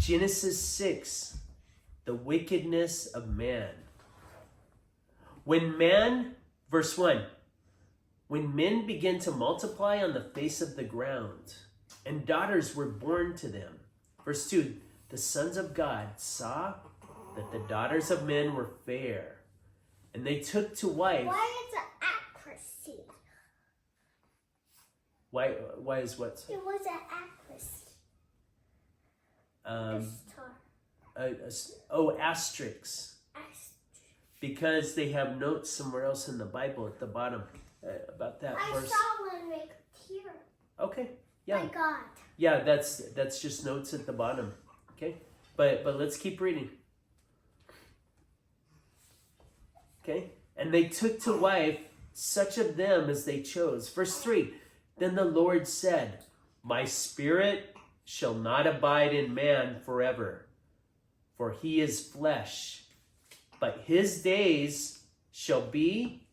Genesis 6, the wickedness of man. When man, verse 1, when men began to multiply on the face of the ground, and daughters were born to them. Verse 2, the sons of God saw that the daughters of men were fair, and they took to wife. Why is it accuracy? Why is what? It was an accuracy. Asterisks. Because they have notes somewhere else in the Bible at the bottom about that verse. I saw one right here. Okay, yeah. My God. Yeah, that's just notes at the bottom. Okay, but let's keep reading. Okay, and they took to wife such of them as they chose. Verse 3, then the Lord said, my spirit shall not abide in man forever, for he is flesh, but his days shall be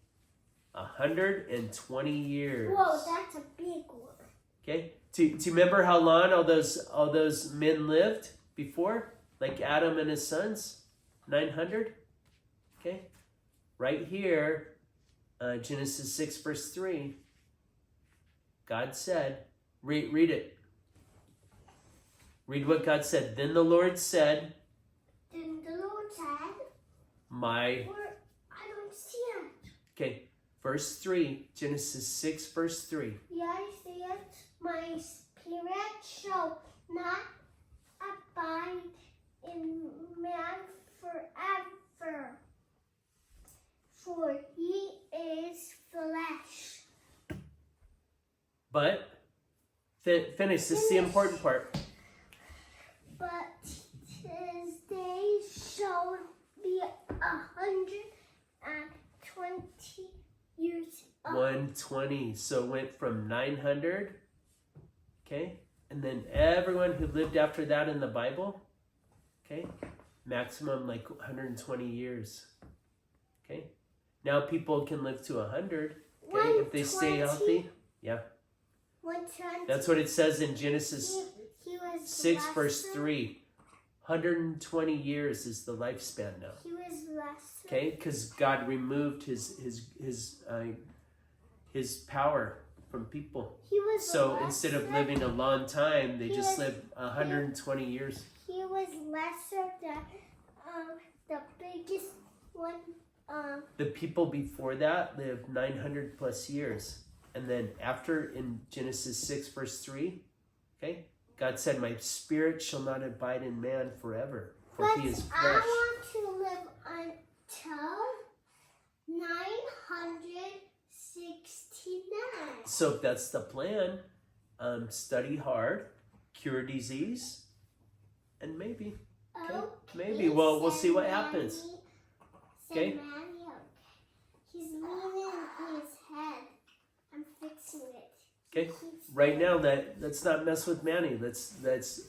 120 years. Whoa, that's a big one. Okay, do you remember how long all those men lived before? Like Adam and his sons? 900? Okay, right here, Genesis 6 verse 3, God said, read it. Read what God said. Then the Lord said, I don't see it. Okay, verse 3, Genesis 6 verse 3. Yeah, I see it. My spirit shall not abide in man forever, for he is flesh. But, finish, this is the important part. But his days shall be 120 years old. 120, so it went from 900, okay, and then everyone who lived after that in the Bible, okay, maximum like 120 years, okay. Now people can live to 100, okay, if they stay healthy. Yeah. 120. That's what it says in Genesis He was 6 lesser. verse 3. 120 years is the lifespan now. He was lesser. Okay, because God removed his power from people. He was So lesser. instead of living a long time, they just lived 120 years. He was lesser than the biggest one. The people before that lived 900 plus years. And then after, in Genesis 6 verse 3, okay, God said, my spirit shall not abide in man forever, for he is flesh. I want to live until 969. So if that's the plan, study hard, cure disease, and maybe. Okay, maybe. Well, we'll see what happens. Okay? He's leaning his head. I'm fixing it. Okay. Right now, let's not mess with Manny. Let's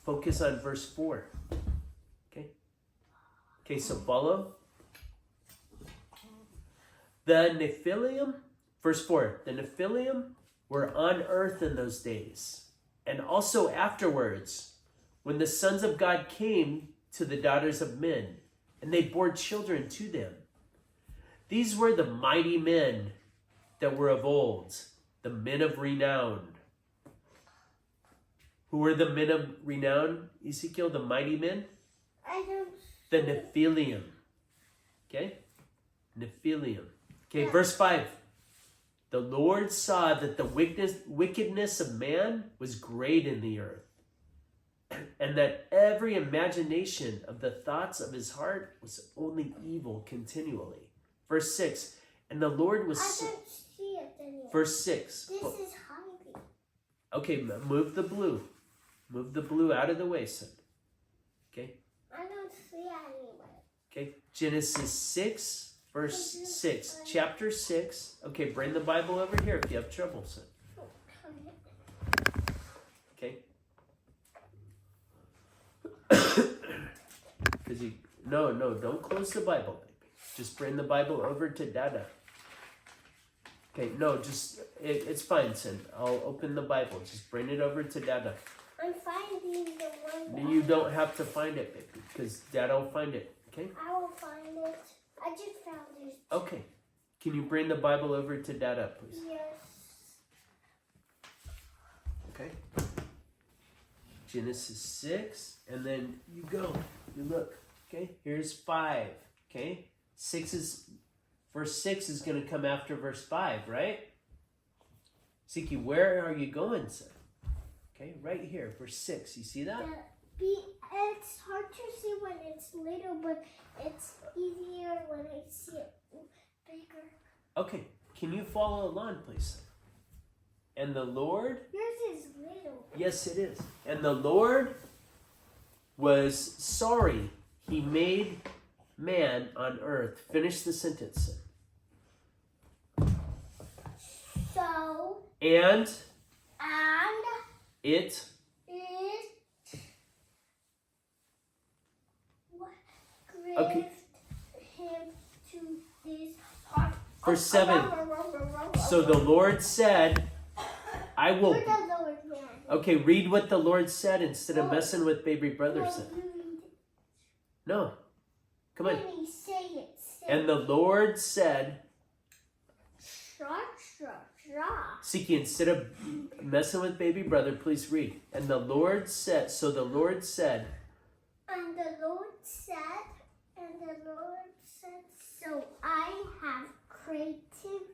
focus on verse 4. Okay. Okay. So follow. The Nephilim, verse 4. The Nephilim were on earth in those days, and also afterwards, when the sons of God came to the daughters of men, and they bore children to them. These were the mighty men that were of old, the men of renown. Who were the men of renown, Ezekiel, the mighty men? I don't. The Nephilim. Okay? Nephilim. Okay, verse 5. The Lord saw that the wickedness of man was great in the earth, and that every imagination of the thoughts of his heart was only evil continually. Verse 6. And the Lord was... I don't see it anymore. Verse 6. This is hiding. Okay, move the blue. Move the blue out of the way, son. Okay? I don't see it anywhere. Okay, Genesis 6, verse 6. Chapter 6. Okay, bring the Bible over here if you have trouble, son. Okay? Because no, don't close the Bible, baby. Just bring the Bible over to Dada. Okay, no, just, it's fine, son. I'll open the Bible. Just bring it over to Dada. I'm finding the one. don't have to find it, baby, because Dad will find it. Okay? I will find it. I just found it. Okay. Can you bring the Bible over to Dada, please? Yes. Okay. Genesis 6, and then you go. You look. Okay. Here's 5. Okay. Verse 6 is going to come after verse 5, right? Siki, where are you going, son? Okay, right here, verse 6. You see that? It's hard to see when it's little, but it's easier when I see it bigger. Okay, can you follow along, please? And the Lord... Yours is little. Yes, it is. And the Lord was sorry he made man on earth. Finish the sentence. So... And... It... grieved him to this heart. Verse 7. So the Lord said, I will... Where's the Lord, man? Okay, read what the Lord said instead of messing with baby brother said. No. Come on. Let me say it. And the Lord said... Siki, instead of messing with baby brother, please read. And the Lord said... So the Lord said... And the Lord said... So I have created...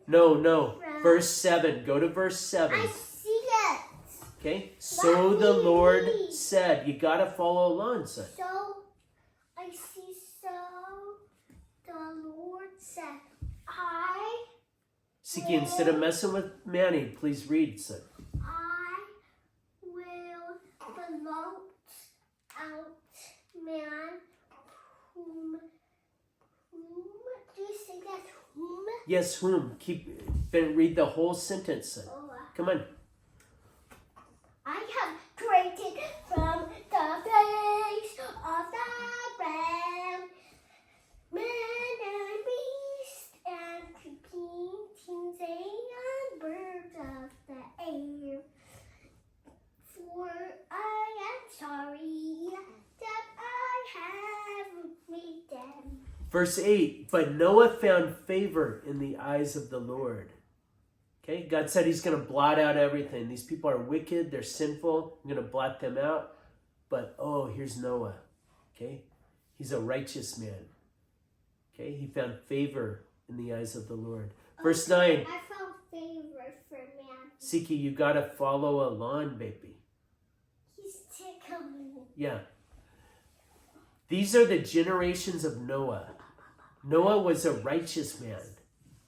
No. Verse 7. Go to verse 7. I see it. Okay? So the Lord said. You got to follow along, son. So, I see, so the Lord said, Siki, instead of messing with Manny, please read, son. I will blot out man whom, do you say that, whom? Yes, whom? Read the whole sentence, son. Come on. I have created from the face of the ground man and beast and creeping things and birds of the air. For I am sorry that I have made them. Verse 8. But Noah found favor in the eyes of the Lord. Okay, God said he's going to blot out everything. These people are wicked. They're sinful. I'm going to blot them out. But, here's Noah. Okay, he's a righteous man. Okay, he found favor in the eyes of the Lord. Verse 9. I found favor for man. Siki, you got to follow along, baby. He's tickling me. Yeah. These are the generations of Noah. Noah was a righteous man,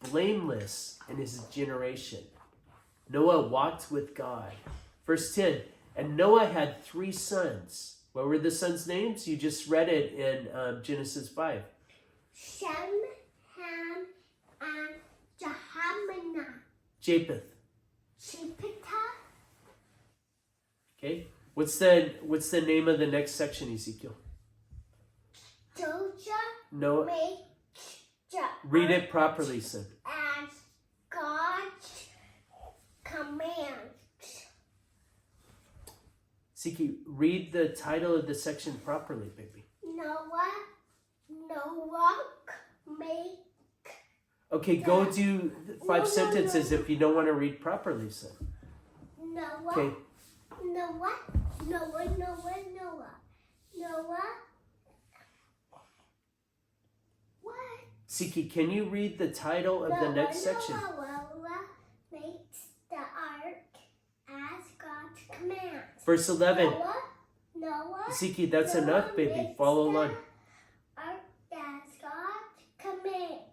blameless in his generation. Noah walked with God. Verse 10, and Noah had 3 sons. What were the sons' names? You just read it in Genesis 5. Shem, Ham, and Jahamina. Japheth. Shepita. Okay. What's the name of the next section, Ezekiel? Doja. No. Make. Read it properly, son. As God's commands. Siki, read the title of the section properly, baby. Noah make. Okay, go do 5 sentences if you don't want to read properly, son. Noah. Okay. Noah. What? Siki, can you read the title of the next section? Noah makes the ark as God's commands. Verse 11. Noah. Siki, that's Noah enough, baby. makes Follow the along. Ark as God's commands.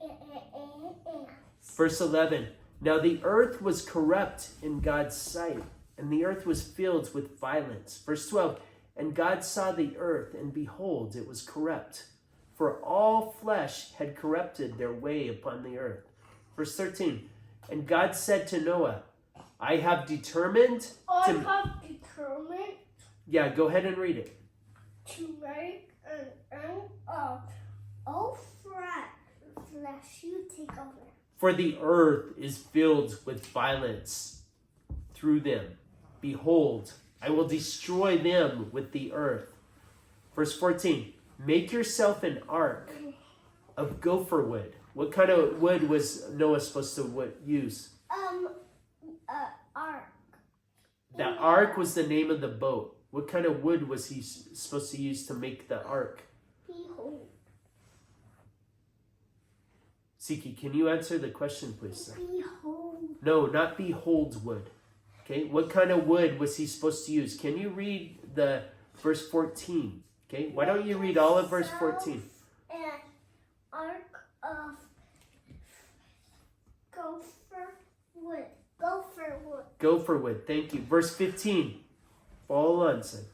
Verse 11. Now the earth was corrupt in God's sight, and the earth was filled with violence. Verse 12. And God saw the earth, and behold, it was corrupt, for all flesh had corrupted their way upon the earth. Verse 13. And God said to Noah, I have determined Yeah, go ahead and read it. To make an end of all flesh. You take over. For the earth is filled with violence through them. Behold, I will destroy them with the earth. Verse 14. Make yourself an ark of gopher wood. What kind of wood was Noah supposed to use? Ark. The ark was the name of the boat. What kind of wood was he supposed to use to make the ark? Behold. Siki, can you answer the question, please, sir? Behold. No, not behold wood. Okay, what kind of wood was he supposed to use? Can you read the verse 14? Okay, why don't you read all of verse 14? An ark of gopher wood. Gopher wood. Gopher wood, thank you. Verse 15. Follow on, son.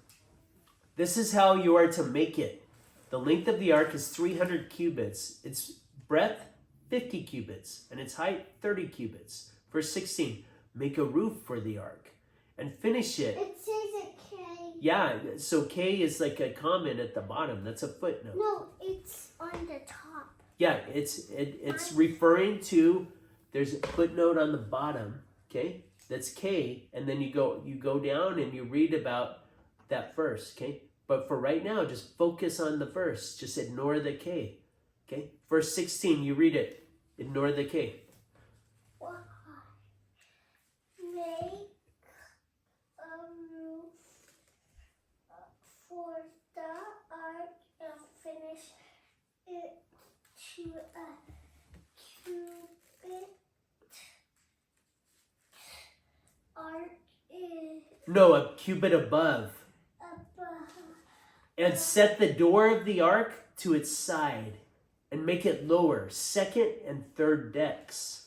This is how you are to make it. The length of the ark is 300 cubits. Its breadth, 50 cubits. And its height, 30 cubits. Verse 16. Make a roof for the ark. And finish it. It says a K. Yeah, so K is like a comment at the bottom. That's a footnote. No, it's on the top. Yeah, it's referring to, there's a footnote on the bottom, okay? That's K, and then you go down and you read about that verse, okay? But for right now, just focus on the verse. Just ignore the K, okay? Verse 16, you read it. Ignore the K. Make a roof for the ark and finish it to a cubit. Ark is No, a cubit above. above. And set the door of the ark to its side, and make it lower, second and third decks.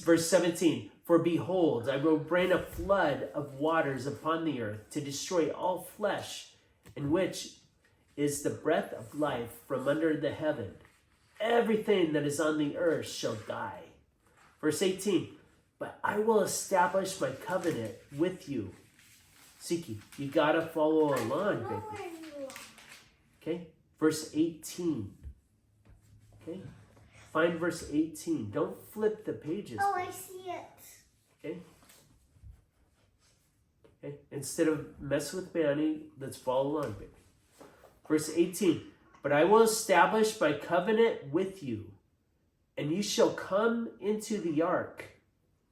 Verse 17, for behold, I will bring a flood of waters upon the earth to destroy all flesh, in which is the breath of life from under the heaven. Everything that is on the earth shall die. Verse 18, but I will establish my covenant with you. Siki, you gotta follow along, baby. Okay, verse 18. Okay, find verse 18. Don't flip the pages. Oh, I see it. Okay. Okay. Instead of mess with Manny, let's follow along, baby. Verse 18. But I will establish my covenant with you, and you shall come into the ark,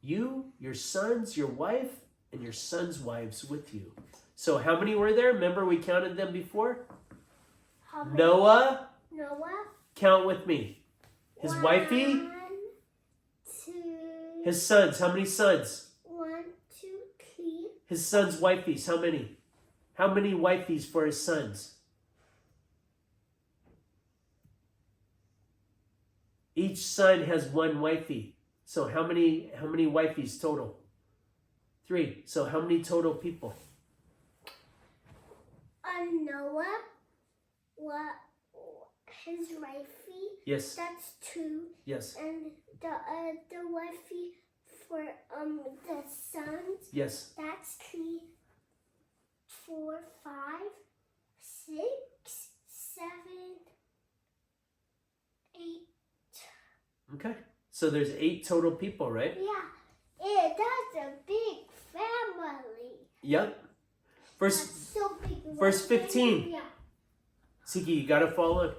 you, your sons, your wife, and your sons' wives with you. So how many were there? Remember we counted them before? How many? Noah. Noah. Count with me. His wifey. 1, 2. His sons. How many sons? 1, 2, 3. His sons' wifeys. How many? How many wifeys for his sons? Each son has one wifey. So how many wifeys total? 3. So how many total people? Noah. What? His wifey. Yes. That's 2. Yes. And the wifey for the sons. Yes. That's 3, 4, 5, 6, 7, 8. Okay. So there's 8 total people, right? Yeah. That's a big family. Yep. That's so big. verse 15. Yeah. Siki, you gotta follow.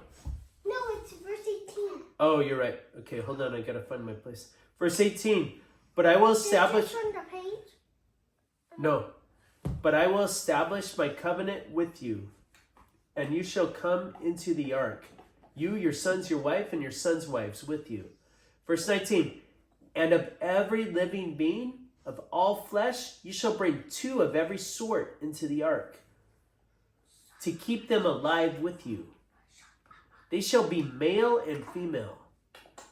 No, it's verse 18. Oh, you're right. Okay, hold on. I gotta find my place. Verse 18. But I will establish. Is this on the page? No. But I will establish my covenant with you, and you shall come into the ark, you, your sons, your wife, and your sons' wives with you. Verse 19. And of every living being, of all flesh, you shall bring 2 of every sort into the ark, to keep them alive with you. They shall be male and female.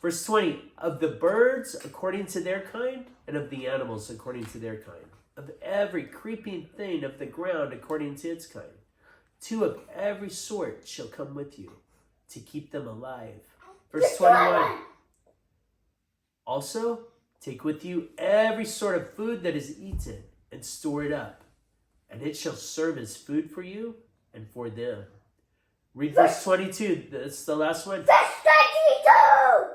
Verse 20, of the birds according to their kind, and of the animals according to their kind, of every creeping thing of the ground according to its kind. 2 of every sort shall come with you, to keep them alive. Verse 21, also take with you every sort of food that is eaten, and store it up, and it shall serve as food for you and for them. Read verse 22. That's the last one. Verse 22!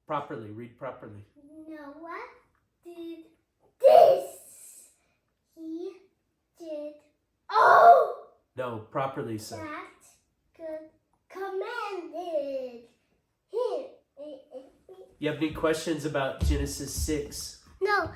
Properly. Read properly. Noah did this. He did all No, properly, sir. that You have any questions about Genesis 6? No,